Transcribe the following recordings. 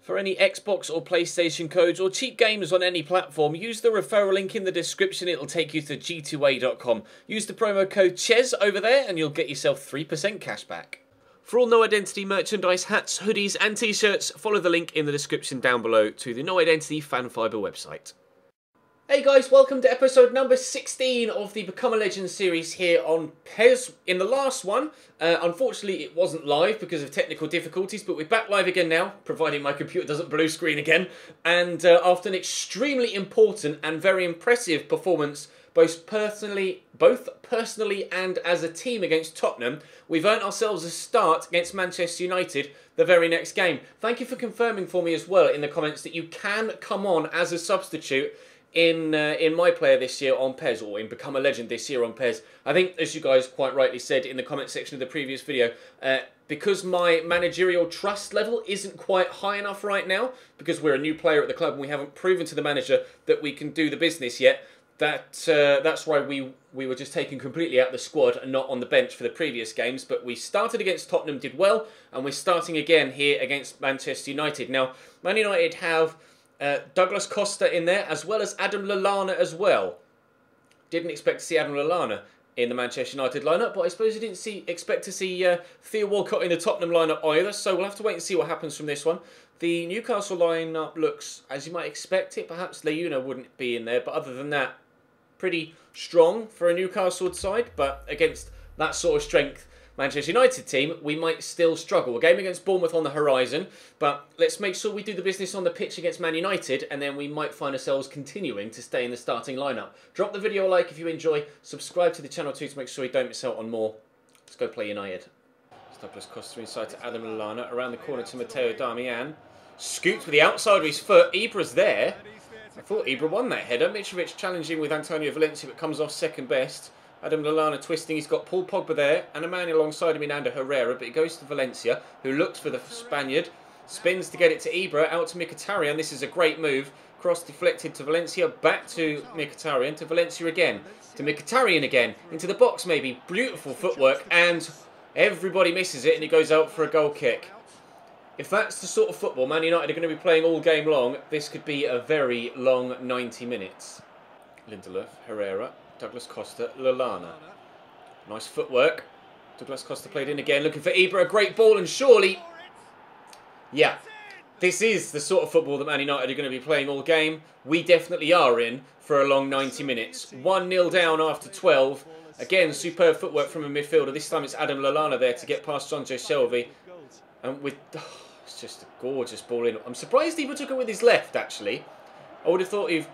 For any Xbox or PlayStation codes or cheap games on any platform, use the referral link in the description. It'll take you to g2a.com. Use the promo code CHES over there and you'll get yourself 3% cash back. For all No Identity merchandise, hats, hoodies and t-shirts, follow the link in the description down below to the No Identity Fan Fiber website. Hey guys, welcome to episode number 16 of the Become a Legend series here on PES. In the last one, unfortunately it wasn't live because of technical difficulties, but we're back live again now, providing my computer doesn't blue screen again. And after an extremely important and very impressive performance, both personally and as a team against Tottenham, we've earned ourselves a start against Manchester United the very next game. Thank you for confirming for me as well in the comments that you can come on as a substitute in my player this year on PES, or in Become a Legend this year on PES. I think, as you guys quite rightly said in the comment section of the previous video, because my managerial trust level isn't quite high enough right now, because we're a new player at the club and we haven't proven to the manager that we can do the business yet, that's why we were just taken completely out of the squad and not on the bench for the previous games. But we started against Tottenham, did well, and we're starting again here against Manchester United. Now, Man United have Douglas Costa in there, as well as Adam Lallana as well. Didn't expect to see Adam Lallana in the Manchester United lineup, but I suppose you didn't expect to see Theo Walcott in the Tottenham lineup either, so we'll have to wait and see what happens from this one. The Newcastle lineup looks as you might expect it. Perhaps Leuna wouldn't be in there, but other than that, pretty strong for a Newcastle side, but against that sort of strength Manchester United team, we might still struggle. A game against Bournemouth on the horizon, but let's make sure we do the business on the pitch against Man United, and then we might find ourselves continuing to stay in the starting lineup. Drop the video a like if you enjoy, subscribe to the channel too to make sure you don't miss out on more. Let's go play United. Douglas Costa inside to Adam Lallana, around the corner to Matteo Darmian. Scoots with the outside of his foot, Ibra's there. I thought Ibra won that header. Mitrovic challenging with Antonio Valencia, but comes off second best. Adam Lallana twisting, he's got Paul Pogba there, and a man alongside him in Ander Herrera, but it goes to Valencia, who looks for the Spaniard, spins to get it to Ibra, out to Mkhitaryan. This is a great move. Cross deflected to Valencia, back to Mkhitaryan, to Valencia again, to Mkhitaryan again, into the box maybe. Beautiful footwork, and everybody misses it, and he goes out for a goal kick. If that's the sort of football Man United are going to be playing all game long, this could be a very long 90 minutes. Lindelof, Herrera, Douglas Costa, Lallana. Nice footwork. Douglas Costa played in again, looking for Ibra. A great ball, and surely... yeah, this is the sort of football that Man United are going to be playing all game. We definitely are in for a long 90 minutes. 1-0 down after 12. Again, superb footwork from a midfielder. This time it's Adam Lallana there to get past Jonjo Shelvey. And with... oh, it's just a gorgeous ball in. I'm surprised Ibra took it with his left, actually. I would have thought he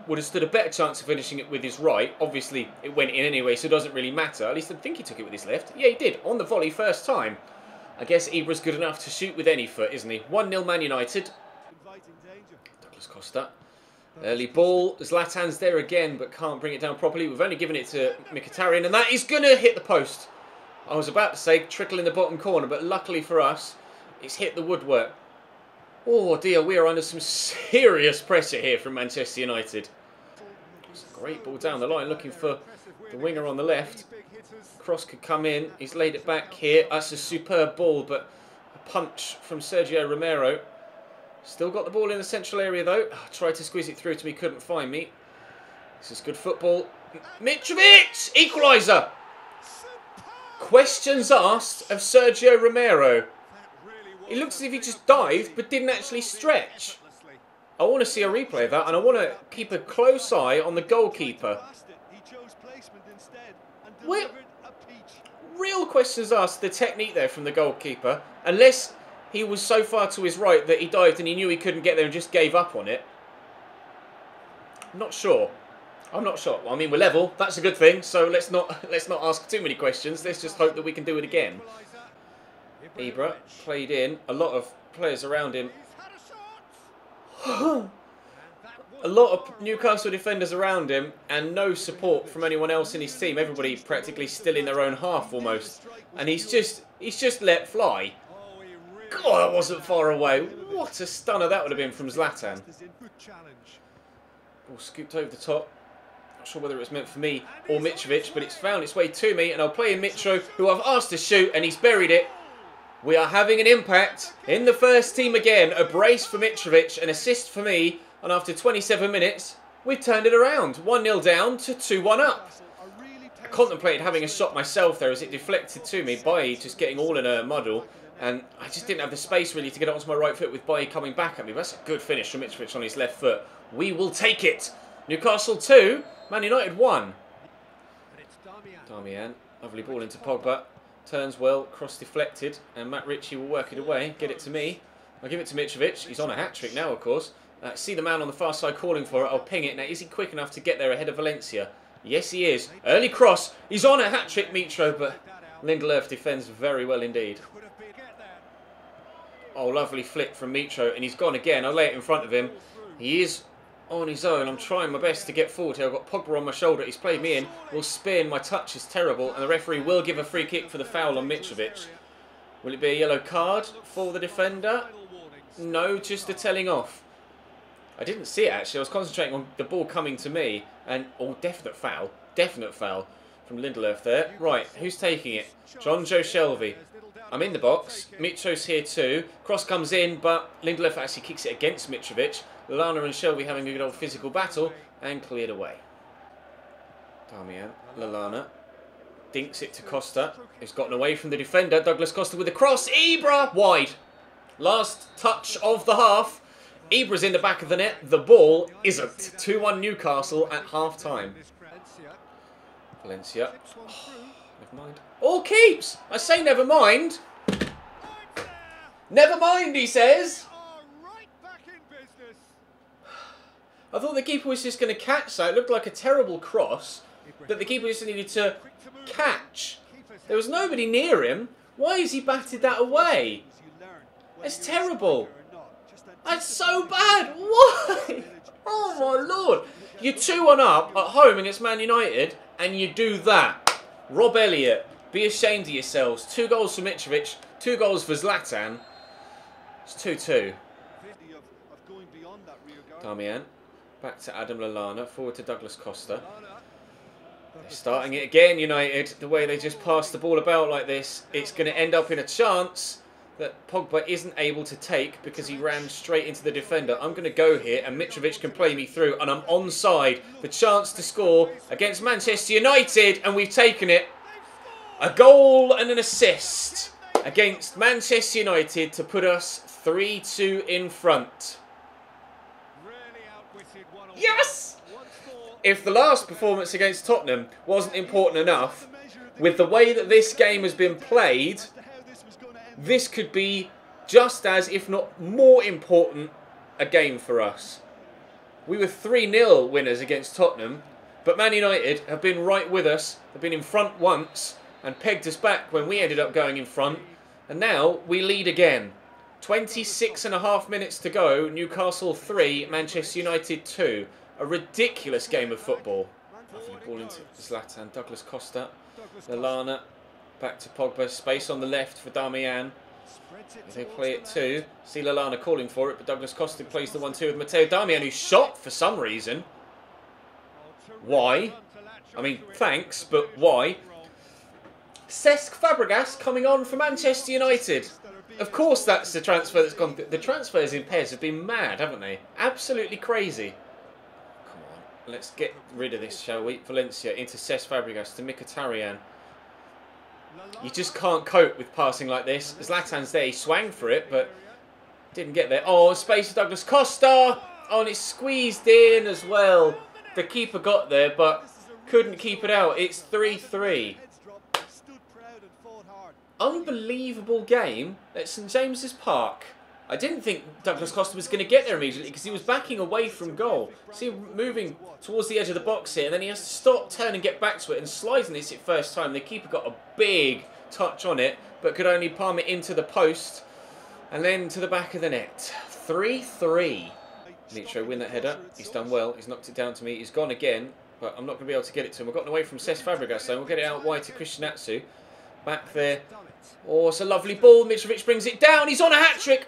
would have stood a better chance of finishing it with his right. Obviously, it went in anyway, so it doesn't really matter. At least I think he took it with his left. Yeah, he did, on the volley first time. I guess Ibra's good enough to shoot with any foot, isn't he? 1-0 Man United. Douglas Costa. Early ball. Zlatan's there again, but can't bring it down properly. We've only given it to Mkhitaryan, and that is going to hit the post. I was about to say trickle in the bottom corner, but luckily for us, it's hit the woodwork. Oh dear, we are under some serious pressure here from Manchester United. It's a great ball down the line, looking for the winger on the left. Cross could come in. He's laid it back here. That's a superb ball, but a punch from Sergio Romero. Still got the ball in the central area though. Tried to squeeze it through to me, couldn't find me. This is good football. Mitrovic! Equaliser! Questions asked of Sergio Romero. It looks as if he just dived, but didn't actually stretch. I want to see a replay of that, and I want to keep a close eye on the goalkeeper. Real questions asked, the technique there from the goalkeeper. Unless he was so far to his right that he dived and he knew he couldn't get there and just gave up on it. I'm not sure. I'm not sure. Well, I mean, we're level. That's a good thing. So let's not ask too many questions. Let's just hope that we can do it again. Ibra played in. A lot of players around him. A lot of Newcastle defenders around him, and no support from anyone else in his team. Everybody practically still in their own half almost, and he's just let fly. God, that wasn't far away. What a stunner that would have been from Zlatan. Ball scooped over the top. Not sure whether it was meant for me or Mitrovic, but it's found its way to me, and I'll play in Mitro, who I've asked to shoot, and he's buried it. We are having an impact in the first team again. A brace for Mitrovic, an assist for me. And after 27 minutes, we've turned it around. 1-0 down to 2-1 up. I contemplated having a shot myself there as it deflected to me. Bailly just getting all in a muddle. And I just didn't have the space really to get it onto my right foot with Bailly coming back at me. That's a good finish from Mitrovic on his left foot. We will take it. Newcastle 2, Man United 1. Darmian, lovely ball into Pogba. Turns well, cross deflected. And Matt Ritchie will work it away. Get it to me. I'll give it to Mitrovic. He's on a hat-trick now, of course. See the man on the far side calling for it. I'll ping it. Now, is he quick enough to get there ahead of Valencia? Yes, he is. Early cross. He's on a hat-trick, Mitro, but Lindelöf defends very well indeed. Oh, lovely flick from Mitro, and he's gone again. I'll lay it in front of him. He is on his own. I'm trying my best to get forward here. I've got Pogba on my shoulder. He's played me in. Will spin. My touch is terrible, and the referee will give a free kick for the foul on Mitrovic. Will it be a yellow card for the defender? No, just a telling off. I didn't see it actually. I was concentrating on the ball coming to me, and definite foul from Lindelöf there. Right, who's taking it? John Joe Shelvey. I'm in the box. Mitro's here too. Cross comes in, but Lindelöf actually kicks it against Mitrovic. Lallana and Shelvey having a good old physical battle and cleared away. Darmian, Lallana dinks it to Costa, who's gotten away from the defender. Douglas Costa with a cross. Ibra wide. Last touch of the half. Ibra's in the back of the net. The ball isn't. 2-1 Newcastle at half-time. Valencia. Oh, never mind. All keeps. I say never mind. Never mind, he says. I thought the keeper was just going to catch that. It looked like a terrible cross that the keeper just needed to catch. There was nobody near him. Why has he batted that away? It's terrible. That's so bad. Why? Oh my lord. You're 2-1 up at home against Man United and you do that. Rob Elliott, be ashamed of yourselves. 2 goals for Mitrovic, 2 goals for Zlatan. It's 2-2. Darmian, back to Adam Lallana, forward to Douglas Costa. They're starting it again, United. The way they just pass the ball about like this, it's going to end up in a chance that Pogba isn't able to take because he ran straight into the defender. I'm going to go here and Mitrovic can play me through and I'm onside. The chance to score against Manchester United and we've taken it. A goal and an assist against Manchester United to put us 3-2 in front. Yes! If the last performance against Tottenham wasn't important enough, with the way that this game has been played, this could be just as, if not more important, a game for us. We were 3-0 winners against Tottenham, but Man United have been right with us. They've been in front once and pegged us back when we ended up going in front. And now we lead again. 26.5 minutes to go. Newcastle 3, Manchester United 2. A ridiculous game of football. Lovely ball into Zlatan. Douglas Costa. Lallana. Back to Pogba. Space on the left for Darmian. They play it too. See Lallana calling for it, but Douglas Costa plays the 1-2 with Matteo Darmian, who shot for some reason. Why? I mean, thanks, but why? Cesc Fabregas coming on for Manchester United. Of course that's the transfer that's gone. The transfers in pairs have been mad, haven't they? Absolutely crazy. Come on, let's get rid of this, shall we? Valencia into Cesc Fabregas to Mkhitaryan. You just can't cope with passing like this. Zlatan's there, he swang for it, but didn't get there. Oh, space for Douglas Costa! Oh, and it's squeezed in as well. The keeper got there, but couldn't keep it out. It's 3-3. Unbelievable game at St James's Park. I didn't think Douglas Costa was going to get there immediately because he was backing away from goal. See him moving towards the edge of the box here, and then he has to stop, turn and get back to it, and slides and hits it first time. The keeper got a big touch on it, but could only palm it into the post and then to the back of the net. 3-3. Mitro win that header. He's done well. He's knocked it down to me. He's gone again, but I'm not going to be able to get it to him. I've gotten away from Cesc Fabregas, so we'll get it out wide to Christian Atsu. Back there. Oh, it's a lovely ball. Mitrovic brings it down. He's on a hat-trick.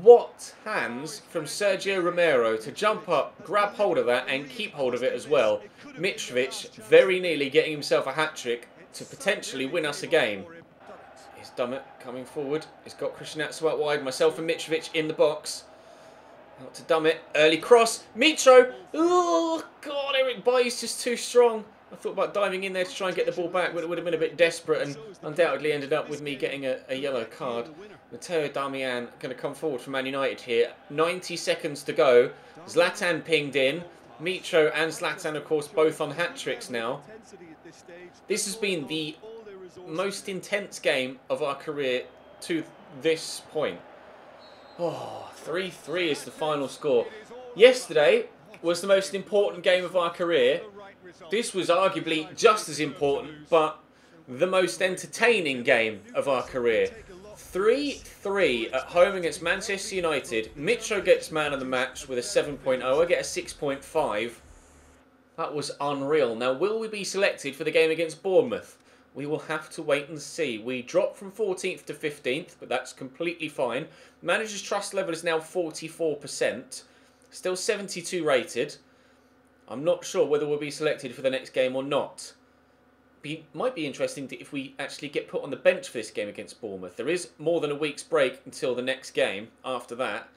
What hands from Sergio Romero to jump up, grab hold of that and keep hold of it as well. Mitrovic very nearly getting himself a hat-trick to potentially win us a game. It's Dummett coming forward. He's got Christian Atsu out wide. Myself and Mitrovic in the box. Out to Dummett. Early cross. Mitro. Oh, God. Eric Bailly's just too strong. I thought about diving in there to try and get the ball back, but it would have been a bit desperate and undoubtedly ended up with me getting a yellow card. Matteo Darmian going to come forward from Man United here. 90 seconds to go. Zlatan pinged in. Mitro and Zlatan, of course, both on hat-tricks now. This has been the most intense game of our career to this point. Oh, 3-3 is the final score. Yesterday was the most important game of our career. This was arguably just as important, but the most entertaining game of our career. 3-3 at home against Manchester United. Mitro gets man of the match with a 7.0. I get a 6.5. That was unreal. Now, will we be selected for the game against Bournemouth? We will have to wait and see. We dropped from 14th to 15th, but that's completely fine. Manager's trust level is now 44%. Still 72 rated. I'm not sure whether we'll be selected for the next game or not. Might be interesting if we actually get put on the bench for this game against Bournemouth. There is more than a week's break until the next game after that.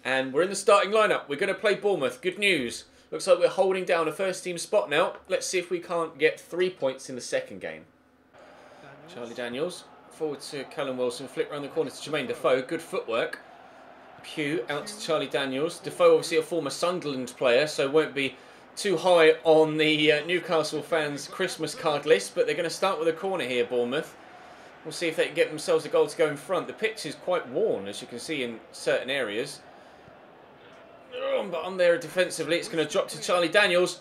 And we're in the starting lineup. We're going to play Bournemouth. Good news. Looks like we're holding down a first team spot now. Let's see if we can't get 3 points in the second game. Charlie Daniels. Forward to Callum Wilson. Flick around the corner to Jermaine Defoe. Good footwork. Pugh out to Charlie Daniels. Defoe obviously a former Sunderland player, so won't be too high on the Newcastle fans' Christmas card list, but they're going to start with a corner here, Bournemouth. We'll see if they can get themselves a goal to go in front. The pitch is quite worn, as you can see in certain areas. But on there defensively, it's going to drop to Charlie Daniels.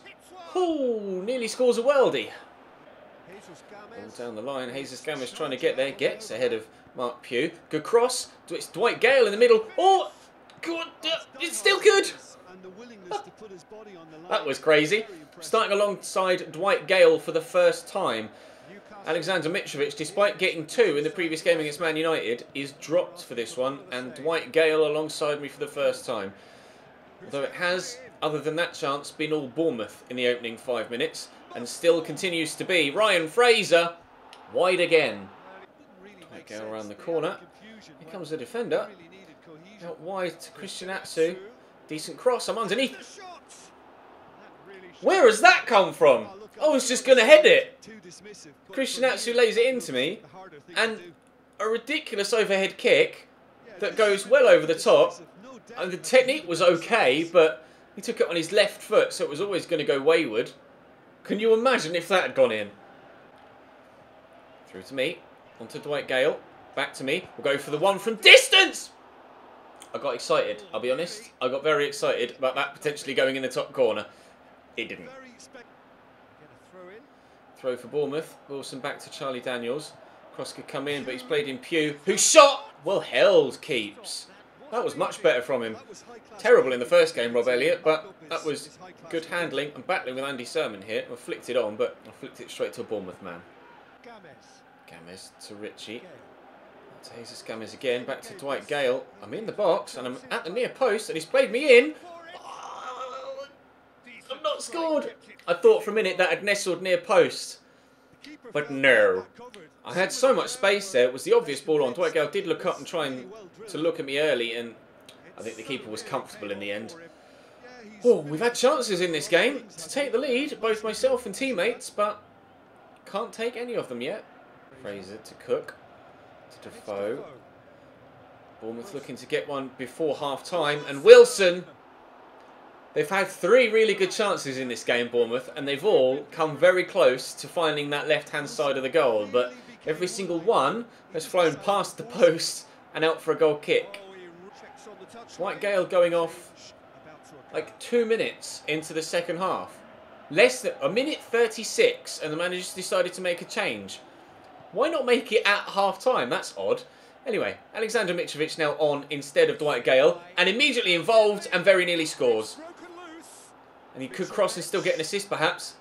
Oh, nearly scores a worldie. All down the line, Jesus Gomez trying to get there, gets ahead of Mark Pugh. Good cross. It's Dwight Gale in the middle. Oh, God, it's still good. That was crazy. Starting alongside Dwight Gale for the first time. Alexander Mitrovic, despite getting 2 in the previous game against Man United, is dropped for this one. And Dwight Gale alongside me for the first time. Although it has, other than that chance, been all Bournemouth in the opening 5 minutes. And still continues to be. Ryan Fraser, wide again. Dwight Gale around the corner. Here comes the defender. Out wide to Christian Atsu. Decent cross, I'm underneath. Where has that come from? I was just going to head it. Christian Atsu lays it into me. And a ridiculous overhead kick that goes well over the top. And the technique was okay, but he took it on his left foot, so it was always going to go wayward. Can you imagine if that had gone in? Through to me. Onto Dwight Gale. Back to me. We'll go for the one from distance. I got excited, I'll be honest. I got very excited about that potentially going in the top corner. It didn't. Throw for Bournemouth. Wilson back to Charlie Daniels. Cross could come in, but he's played in Pugh, who shot! Well held, keeps. That was much better from him. Terrible in the first game, Rob Elliott, but that was good handling. I'm battling with Andy Sermon here. I flicked it on, but I flicked it straight to a Bournemouth man. Gomez to Ritchie. To Jesus Gomez again, back to Dwight Gale. I'm in the box and I'm at the near post and he's played me in. Oh, I'm not scored. I thought for a minute that had nestled near post. But no. I had so much space there. It was the obvious ball on. Dwight Gale did look up and try to look at me early, and I think the keeper was comfortable in the end. Oh, we've had chances in this game to take the lead, both myself and teammates, but can't take any of them yet. Fraser to Cook. To Defoe. Bournemouth looking to get one before half-time. And Wilson. They've had 3 really good chances in this game, Bournemouth, and they've all come very close to finding that left-hand side of the goal. But every single one has flown past the post and out for a goal kick. Dwight Gale going off like 2 minutes into the second half. Less than a minute 36, and the manager's decided to make a change. Why not make it at half-time? That's odd. Anyway, Alexander Mitrovic now on instead of Dwight Gale, and immediately involved and very nearly scores. And he could cross and still get an assist, perhaps.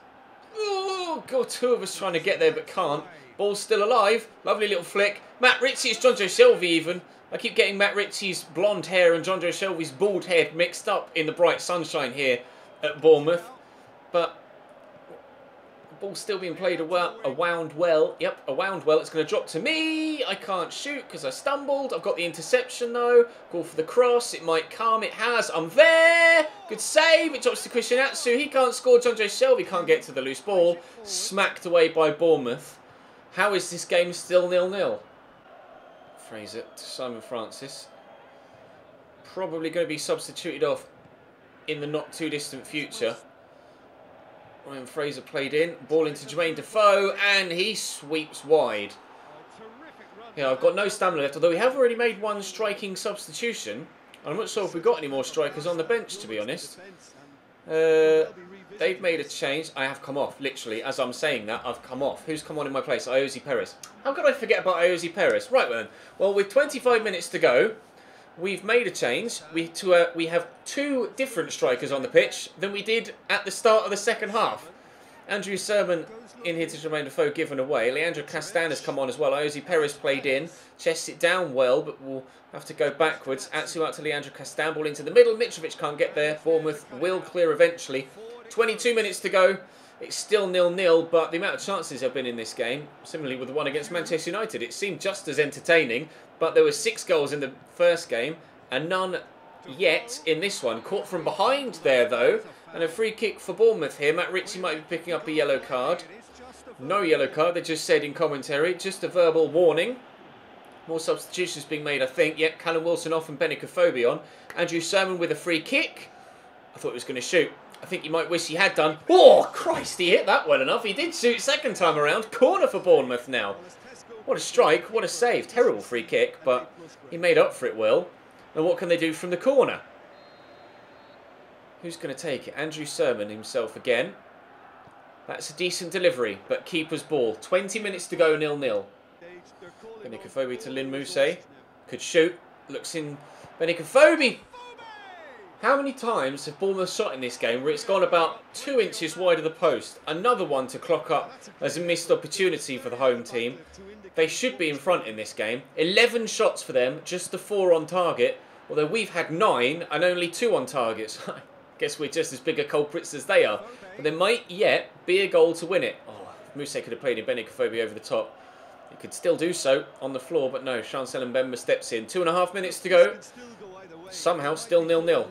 Oh, God, 2 of us trying to get there but can't. Ball's still alive. Lovely little flick. Matt Ritchie, it's Jonjo Shelvey even. I keep getting Matt Ritchie's blonde hair and Jonjo Shelvey's bald head mixed up in the bright sunshine here at Bournemouth. But Ball still being played a wound well. Yep, a wound well. It's going to drop to me. I can't shoot because I stumbled. I've got the interception though. Call for the cross. It might come. It has. I'm there. Good save. It drops to Kusinatsu. He can't score. John Joe Shelby can't get to the loose ball. Smacked away by Bournemouth. How is this game still 0-0? Fraser to Simon Francis. Probably going to be substituted off in the not too distant future. Ryan Fraser played in, ball into Jermaine Defoe, and he sweeps wide. Yeah, I've got no stamina left, although we have already made one striking substitution. I'm not sure if we've got any more strikers on the bench, to be honest. They've made a change. I have come off, literally, as I'm saying that, I've come off. Who's come on in my place? Iosi Perez. How could I forget about Iosi Perez? Right then, well, with 25 minutes to go, we've made a change. We have two different strikers on the pitch than we did at the start of the second half. Andrew Sermon in here to Jermaine Defoe given away. Leandro Castan has come on as well. Iosi Perez played in. Chests it down well, but we'll have to go backwards. Atsu out to Leandro Castan. Ball into the middle. Mitrovic can't get there. Bournemouth will clear eventually. 22 minutes to go. It's still 0-0, but the amount of chances have been in this game, similarly with the one against Manchester United, it seemed just as entertaining, but there were 6 goals in the first game, and none yet in this one. Caught from behind there, though, and a free kick for Bournemouth here. Matt Ritchie might be picking up a yellow card. No yellow card, they just said in commentary, just a verbal warning. More substitutions being made, I think. Yep, Callum Wilson off and Benik Afobe on. Andrew Sermon with a free kick. I thought he was going to shoot. I think you might wish he had done. Oh, Christ, he hit that well enough. He did shoot second time around. Corner for Bournemouth now. What a strike, what a save. Terrible free kick, but he made up for it well. Now what can they do from the corner? Who's going to take it? Andrew Sermon himself again. That's a decent delivery, but keeper's ball. 20 minutes to go, 0-0. Benik Afobe to Lynn Mousset. Could shoot. Looks in. Benik Afobe. How many times have Bournemouth shot in this game where it's gone about 2 inches wide of the post? Another one to clock up as a missed opportunity for the home team. They should be in front in this game. 11 shots for them, just the 4 on target. Although we've had 9 and only 2 on targets. I guess we're just as big a culprits as they are. But there might yet be a goal to win it. Oh, Mousset could have played in Benik Afobe over the top. He could still do so on the floor, but no. Chancel Mbemba steps in. 2.5 minutes to go. Somehow still 0-0.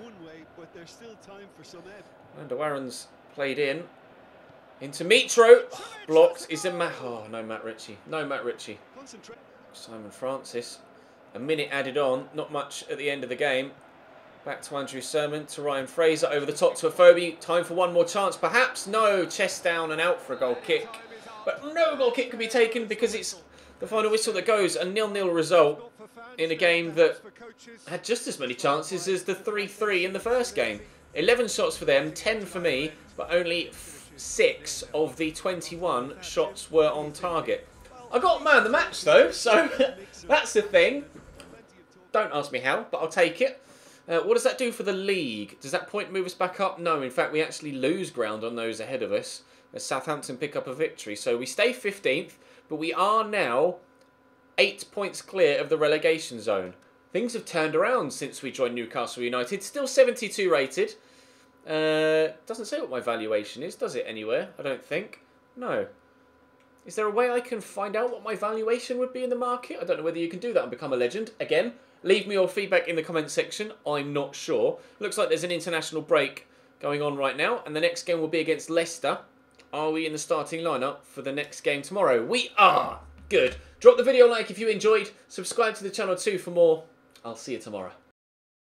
And Warren's played in. Into Mitro. Blocked. Is it Matt? Oh, no Matt Ritchie. No Matt Ritchie. Simon Francis. A minute added on. Not much at the end of the game. Back to Andrew Sermon. To Ryan Fraser. Over the top to Afobe. Time for one more chance. Perhaps. No. Chest down and out for a goal kick. But no goal kick can be taken because it's the final whistle that goes. A 0-0 result in a game that had just as many chances as the 3-3 in the first game. 11 shots for them, 10 for me, but only 6 of the 21 shots were on target. I got man of the match though, so that's the thing. Don't ask me how, but I'll take it. What does that do for the league? Does that point move us back up? No, in fact we actually lose ground on those ahead of us as Southampton pick up a victory. So we stay 15th, but we are now 8 points clear of the relegation zone. Things have turned around since we joined Newcastle United. Still 72 rated. Doesn't say what my valuation is, does it, anywhere? I don't think. No. Is there a way I can find out what my valuation would be in the market? I don't know whether you can do that and become a legend. Again, leave me your feedback in the comments section. I'm not sure. Looks like there's an international break going on right now. And the next game will be against Leicester. Are we in the starting lineup for the next game tomorrow? We are! Good. Drop the video a like if you enjoyed. Subscribe to the channel too for more. I'll see you tomorrow.